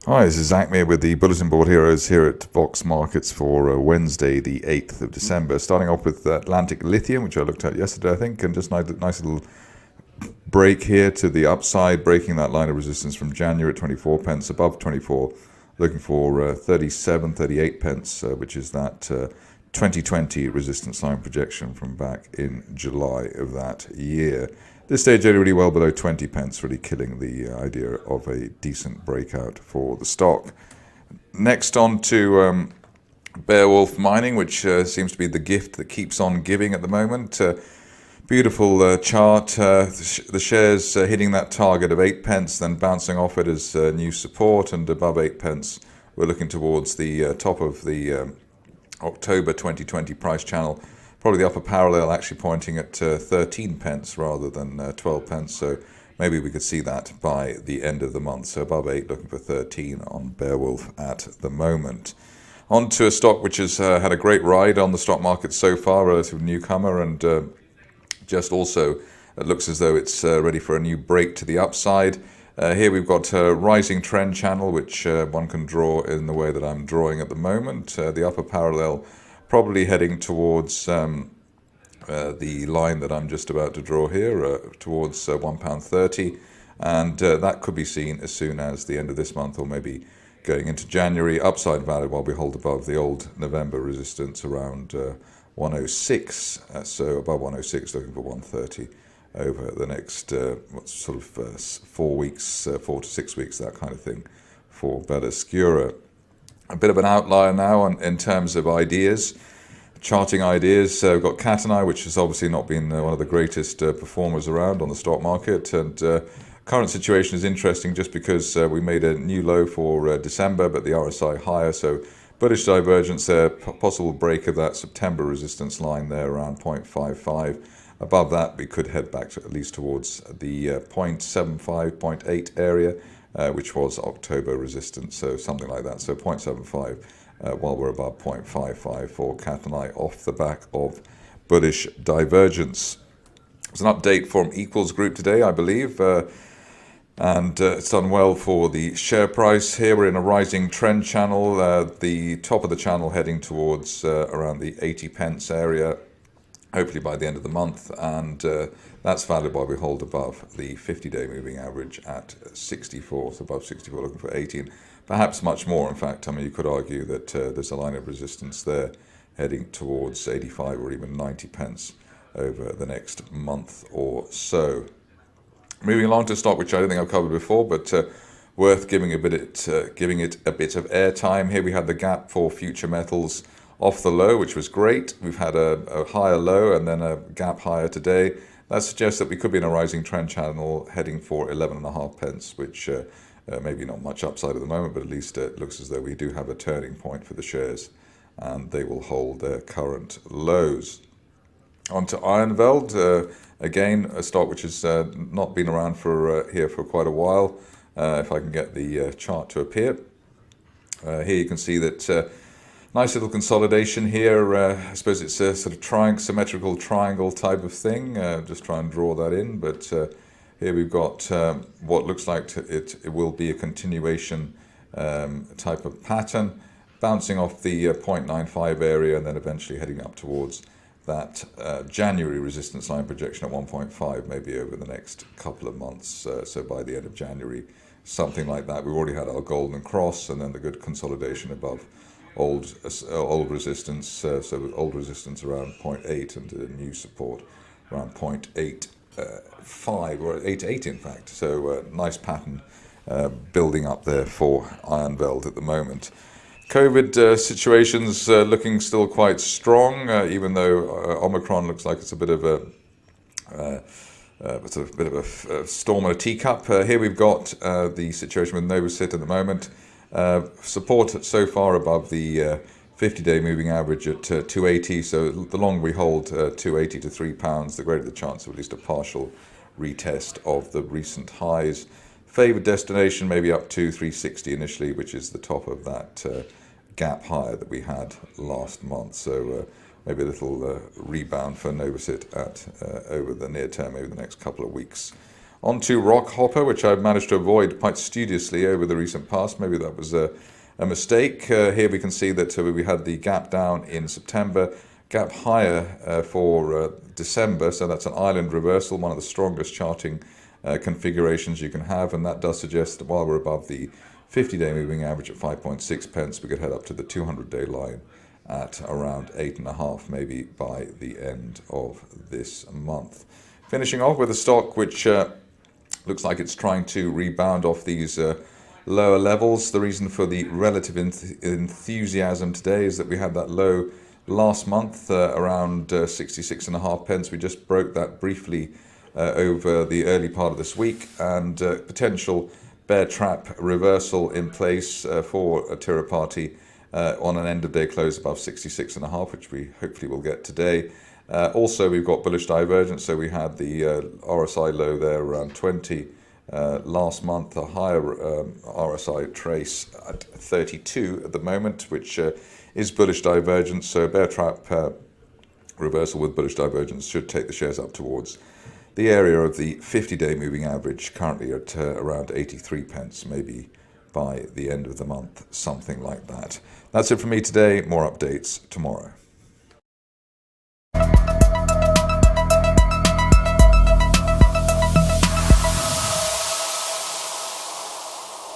Hi, this is Zach Meir with the Bulletin Board Heroes here at Vox Markets for Wednesday, the 8th of December. Starting off with Atlantic Lithium, which I looked at yesterday, I think, and just nice little break here to the upside, breaking that line of resistance from January at 24 pence, above 24, looking for 37, 38 pence, which is that 2020 resistance line projection from back in July of that year. This stage only really well below 20 pence, really killing the idea of a decent breakout for the stock. Next on to Beowulf Mining, which seems to be the gift that keeps on giving at the moment. Beautiful chart. The shares hitting that target of 8 pence, then bouncing off it as new support, and above 8 pence, we're looking towards the top of the October 2020 price channel. Probably the upper parallel actually pointing at 13 pence rather than 12 pence. So maybe we could see that by the end of the month. So above 8, looking for 13 on Beowulf at the moment. On to a stock which has had a great ride on the stock market so far, relative newcomer, and just also it looks as though it's ready for a new break to the upside. Here we've got a rising trend channel, which one can draw in the way that I'm drawing at the moment. The upper parallel probably heading towards the line that I'm just about to draw here, towards £1.30, and that could be seen as soon as the end of this month, or maybe going into January. Upside value while we hold above the old November resistance around 106, so above 106, looking for 130 over the next 4 weeks, 4 to 6 weeks, that kind of thing for Bellescura. A bit of an outlier now in terms of ideas, charting ideas. We've got Catenay, which has obviously not been one of the greatest performers around on the stock market. And current situation is interesting just because we made a new low for December, but the RSI higher. So bullish divergence there, possible break of that September resistance line there around 0.55. Above that, we could head back to at least towards the 0.75, 0.8 area. Which was October resistance, so something like that. So 0.75 while we're above 0.55 for Catenay off the back of bullish divergence. There's an update from Equals Group today, I believe, and it's done well for the share price. Here we're in a rising trend channel, the top of the channel heading towards around the 80 pence area, hopefully by the end of the month, and that's valid while we hold above the 50-day moving average at 64, so above 64, looking for 18, perhaps much more. In fact, I mean, you could argue that there's a line of resistance there heading towards 85 or even 90 pence over the next month or so. Moving along to a stock which I don't think I've covered before, but worth giving it a bit of airtime. Here we have the gap for future metals off the low, which was great. We've had a higher low and then a gap higher today. That suggests that we could be in a rising trend channel heading for 11.5 pence, which maybe not much upside at the moment, but at least it looks as though we do have a turning point for the shares and they will hold their current lows. On to Ironveld, again, a stock which has not been around for here for quite a while. If I can get the chart to appear. Here you can see that nice little consolidation here. I suppose it's a sort of symmetrical triangle type of thing. Just try and draw that in. But here we've got what looks like it will be a continuation type of pattern, bouncing off the 0.95 area and then eventually heading up towards that January resistance line projection at 1.5, maybe over the next couple of months. So by the end of January, something like that. We've already had our golden cross and then the good consolidation above old resistance, so old resistance around 0.8 and a new support around 0.85 or 0.88 in fact. So nice pattern building up there for Ironveld at the moment. COVID situations looking still quite strong, even though Omicron looks like it's a bit of a storm in a teacup. Here we've got the situation with Novosit at the moment. Support so far above the 50-day moving average at 280. So the longer we hold 280 to £3, the greater the chance of at least a partial retest of the recent highs. Favoured destination maybe up to 360 initially, which is the top of that gap higher that we had last month. So maybe a little rebound for Novosit at over the near term, maybe the next couple of weeks On to Rockhopper, which I've managed to avoid quite studiously over the recent past. Maybe that was a mistake. Here we can see that we had the gap down in September, gap higher for December, so that's an island reversal, one of the strongest charting configurations you can have, and that does suggest that while we're above the 50-day moving average at 5.6 pence, we could head up to the 200-day line at around 8.5, maybe by the end of this month. Finishing off with a stock which looks like it's trying to rebound off these lower levels. The reason for the relative enthusiasm today is that we had that low last month around 66.5 pence. We just broke that briefly over the early part of this week, and potential bear trap reversal in place for a Tirupati on an end of day close above 66.5, which we hopefully will get today. Also, we've got bullish divergence, so we had the RSI low there around 20 last month, a higher RSI trace at 32 at the moment, which is bullish divergence. So bear trap reversal with bullish divergence should take the shares up towards the area of the 50-day moving average, currently at around 83 pence, maybe by the end of the month, something like that. That's it for me today. More updates tomorrow.